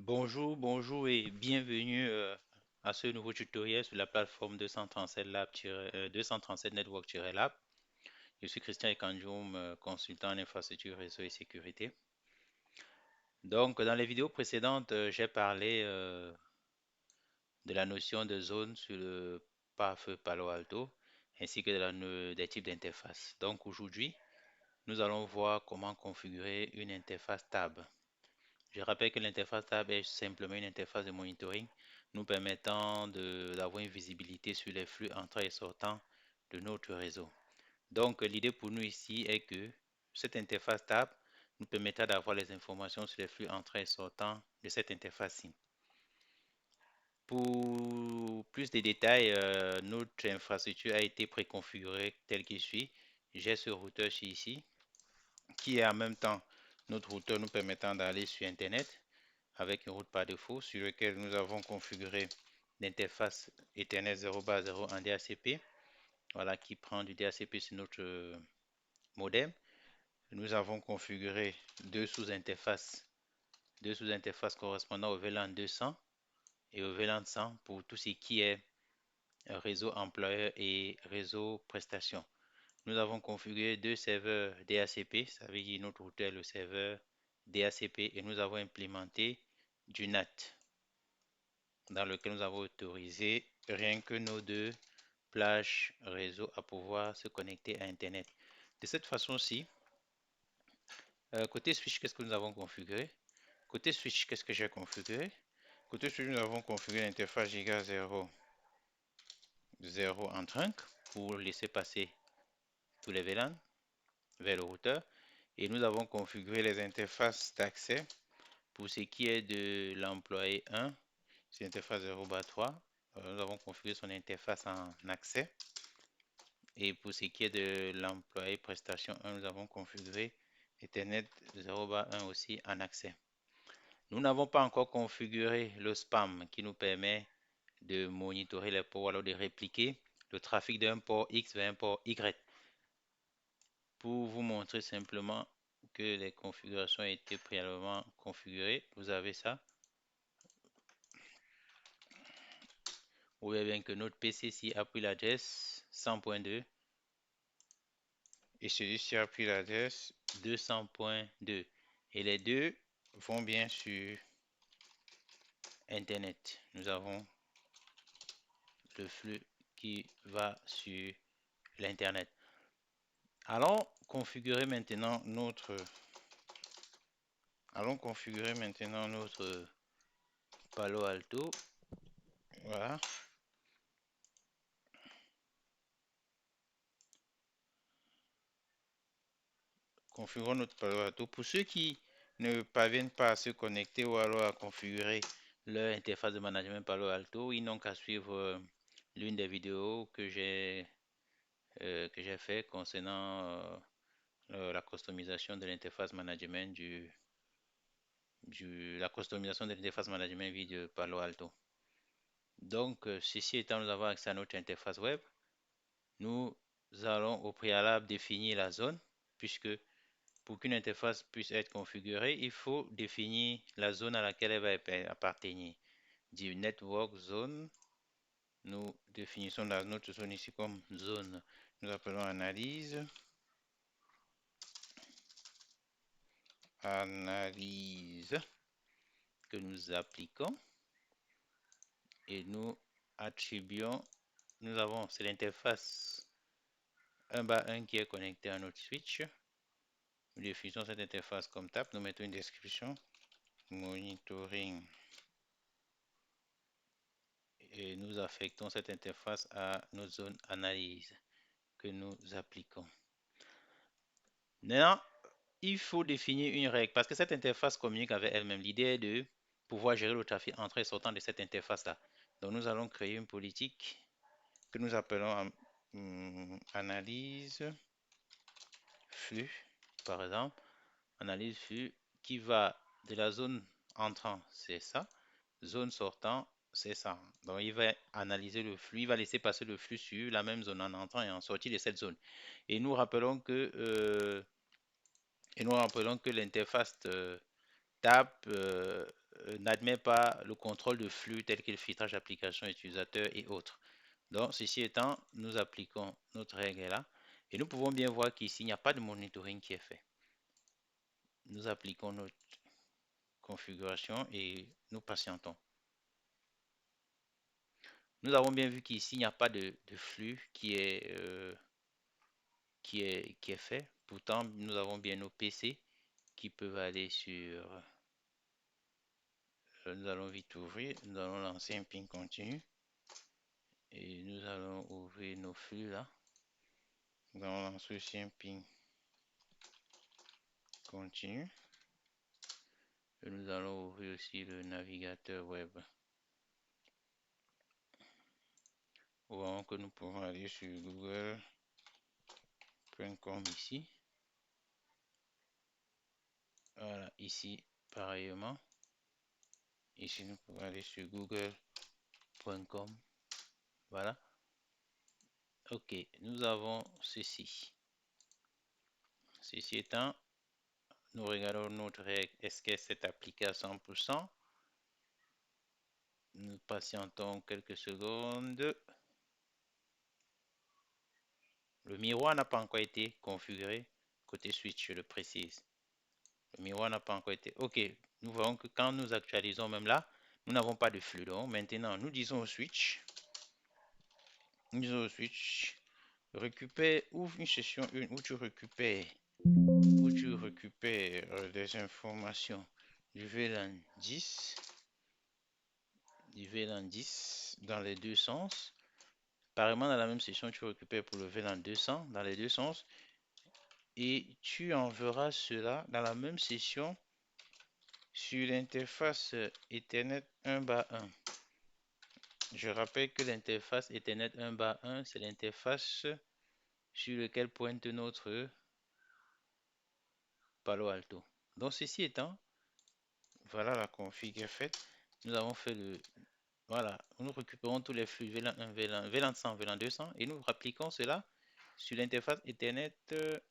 Bonjour et bienvenue à ce nouveau tutoriel sur la plateforme 237 237 Network-Lab. Je suis Christian Ekanjoum, consultant en infrastructure, réseau et sécurité. Donc, dans les vidéos précédentes, j'ai parlé de la notion de zone sur le pare-feu Palo Alto ainsi que des types d'interfaces. Donc, aujourd'hui, nous allons voir comment configurer une interface tab. Je rappelle que l'interface tab est simplement une interface de monitoring nous permettant d'avoir une visibilité sur les flux entrants et sortants de notre réseau. Donc, l'idée pour nous ici est que cette interface tab nous permettra d'avoir les informations sur les flux entrants et sortants de cette interface-ci. Pour plus de détails, notre infrastructure a été préconfigurée telle qu'il suit. J'ai ce routeur ici qui est en même temps notre routeur nous permettant d'aller sur Internet avec une route par défaut sur lequel nous avons configuré l'interface Ethernet 0/0 en DHCP, voilà, qui prend du DHCP sur notre modem. Nous avons configuré deux sous-interfaces correspondant au VLAN 200 et au VLAN 100 pour tout ce qui est réseau employeur et réseau prestation. Nous avons configuré deux serveurs DHCP, ça veut dire notre routeur est le serveur DHCP, et nous avons implémenté du NAT dans lequel nous avons autorisé rien que nos deux plages réseau à pouvoir se connecter à Internet. De cette façon-ci, côté switch, qu'est-ce que nous avons configuré? Côté switch, qu'est-ce que j'ai configuré? Côté switch, nous avons configuré l'interface Giga 0, 0 en trunk pour laisser passer tous les VLAN vers le routeur. Et nous avons configuré les interfaces d'accès pour ce qui est de l'employé 1, c'est l'interface 0/3. Nous avons configuré son interface en accès. Et pour ce qui est de l'employé prestation 1, nous avons configuré Ethernet 0/1 aussi en accès. Nous n'avons pas encore configuré le spam qui nous permet de monitorer les ports, alors de répliquer le trafic d'un port X vers un port Y. Pour vous montrer simplement que les configurations ont été préalablement configurées, vous avez ça. Vous voyez bien que notre PC a pris l'adresse 100.2 et celui-ci a pris l'adresse 200.2. Et les deux vont bien sur Internet. Nous avons le flux qui va sur l'Internet. Allons configurer maintenant notre Palo Alto. Voilà. Configurons notre Palo Alto. Pour ceux qui ne parviennent pas à se connecter ou alors à configurer leur interface de management Palo Alto, ils n'ont qu'à suivre l'une des vidéos que j'ai fait concernant la customisation de l'interface management la customisation de l'interface management vie de Palo Alto. Donc, ceci étant, nous avons accès à notre interface web. Nous allons au préalable définir la zone, puisque pour qu'une interface puisse être configurée, il faut définir la zone à laquelle elle va appartenir. Du network zone, nous définissons notre zone ici comme zone. Nous appelons analyse. Analyse que nous appliquons et nous attribuons, nous avons, c'est l'interface 1/1 qui est connectée à notre switch. Nous définissons cette interface comme tab, nous mettons une description, monitoring, et nous affectons cette interface à notre zone analyse que nous appliquons. Maintenant, il faut définir une règle parce que cette interface communique avec elle-même. L'idée est de pouvoir gérer le trafic entrant et sortant de cette interface-là. Donc, nous allons créer une politique que nous appelons analyse flux, par exemple. Analyse flux qui va de la zone entrant, c'est ça. Zone sortant, c'est ça. Donc, il va analyser le flux, il va laisser passer le flux sur la même zone en entrant et en sortie de cette zone. Et nous rappelons que l'interface tab n'admet pas le contrôle de flux tel que le filtrage d'application utilisateur et autres. Donc, ceci étant, nous appliquons notre règle là et nous pouvons bien voir qu'ici, il n'y a pas de monitoring qui est fait. Nous appliquons notre configuration et nous patientons. Nous avons bien vu qu'ici, il n'y a pas de flux qui est fait. Pourtant, nous avons bien nos PC qui peuvent aller sur... nous allons vite ouvrir. Nous allons lancer un ping continu. Et nous allons ouvrir nos flux là. Nous allons lancer aussi un ping continu. Et nous allons ouvrir aussi le navigateur web. Nous voyons que nous pouvons aller sur google.com ici. Voilà, ici, pareillement. Ici, nous pouvons aller sur google.com. Voilà. Ok, nous avons ceci. Ceci étant, nous regardons notre règle. Est-ce que c'est appliqué à 100%? Nous patientons quelques secondes. Le miroir n'a pas encore été configuré. Côté switch, je le précise. Le miroir n'a pas encore été... Ok, nous voyons que quand nous actualisons même là, nous n'avons pas de flux. Donc maintenant, nous disons au switch, récupère, ouvre une session 1 où tu récupères, des informations du VLAN 10, dans les deux sens. Apparemment, dans la même session, tu récupères pour le VLAN 200 dans les deux sens. Et tu enverras cela dans la même session sur l'interface Ethernet 1/1. Je rappelle que l'interface Ethernet 1/1, c'est l'interface sur laquelle pointe notre Palo Alto. Donc, ceci étant, voilà la config est faite. Nous avons fait le... Voilà, nous récupérons tous les flux VLAN 1, VLAN 100, VLAN 200 et nous appliquons cela sur l'interface Ethernet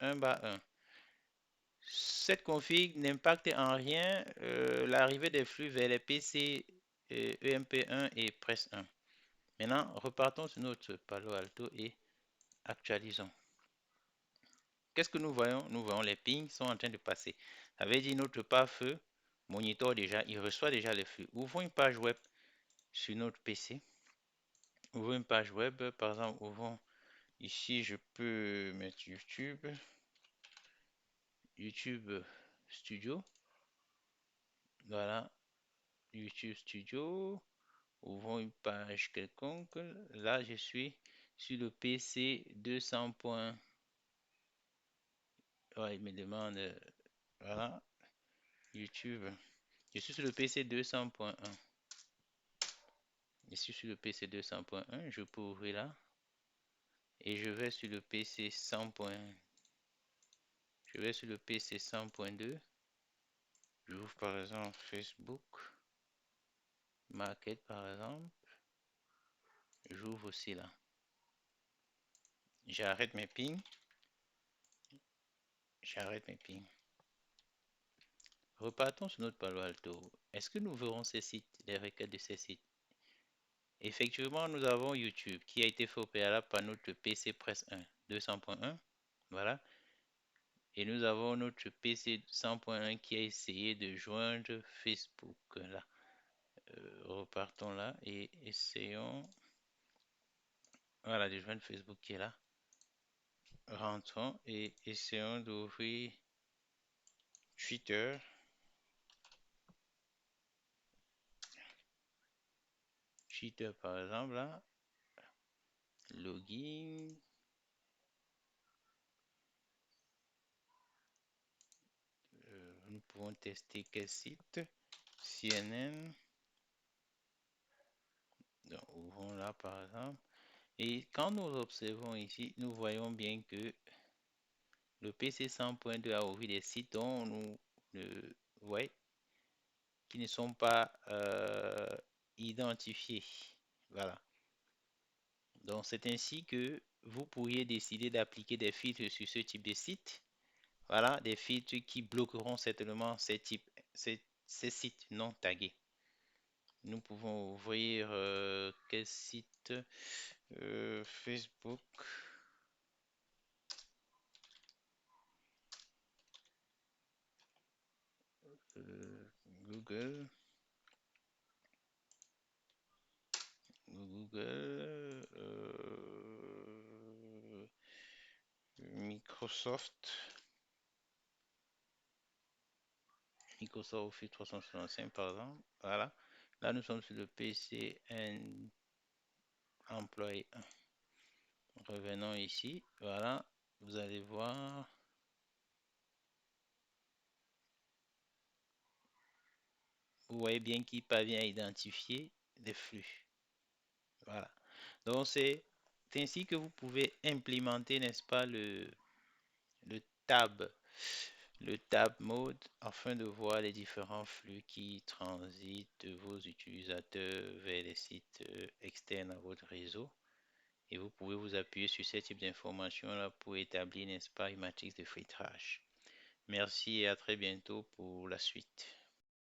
1/1. Cette config n'impacte en rien l'arrivée des flux vers les PC EMP1 et Press1. Maintenant, repartons sur notre Palo Alto et actualisons. Qu'est-ce que nous voyons? Nous voyons les pings sont en train de passer. Ça veut dire notre pare-feu monitor déjà, il reçoit déjà les flux. Ouvrons une page web sur notre PC. Ouvrons une page web, par exemple, ouvrons ici, je peux mettre YouTube Studio. Voilà, YouTube Studio. Ouvrons une page quelconque. Là, je suis sur le PC 200. Ouais, il me demande, voilà, YouTube. Je suis sur le PC 200.1. Je suis sur le PC 200.1. Je peux ouvrir là. Et je vais sur le PC 100. Je vais sur le PC 100.2. J'ouvre par exemple Facebook Market par exemple. J'ouvre aussi là. J'arrête mes pings. Repartons sur notre Palo Alto. Est-ce que nous verrons ces sites, les requêtes de ces sites? Effectivement, nous avons YouTube qui a été fait au préalable par notre PC Press 1 200.1. Voilà. Et nous avons notre PC 100.1 qui a essayé de joindre Facebook. Là. Repartons là et essayons. Voilà, de joindre Facebook qui est là. Rentrons et essayons d'ouvrir Twitter. Twitter par exemple là. Login. Nous pouvons tester quel site. CNN. Donc, ouvrons là par exemple. Et quand nous observons ici, nous voyons bien que le PC 100.2 a ouvert des sites dont nous ouais, qui ne sont pas identifiés. Voilà. Donc, c'est ainsi que vous pourriez décider d'appliquer des filtres sur ce type de site. Voilà, des filtres qui bloqueront certainement ces ces sites non tagués. Nous pouvons ouvrir quel site? Facebook, Google, Google, Microsoft, Microsoft Office 365 par exemple. Voilà. Là, nous sommes sur le PC Employé 1. Revenons ici. Voilà. Vous allez voir. Vous voyez bien qu'il parvient à identifier des flux. Voilà. Donc, c'est ainsi que vous pouvez implémenter, n'est-ce pas, le tab, le tab mode afin de voir les différents flux qui transitent de vos utilisateurs vers les sites externes à votre réseau. Et vous pouvez vous appuyer sur ce type d'informations-là pour établir, n'est-ce pas, une matrice de filtrage. Merci et à très bientôt pour la suite.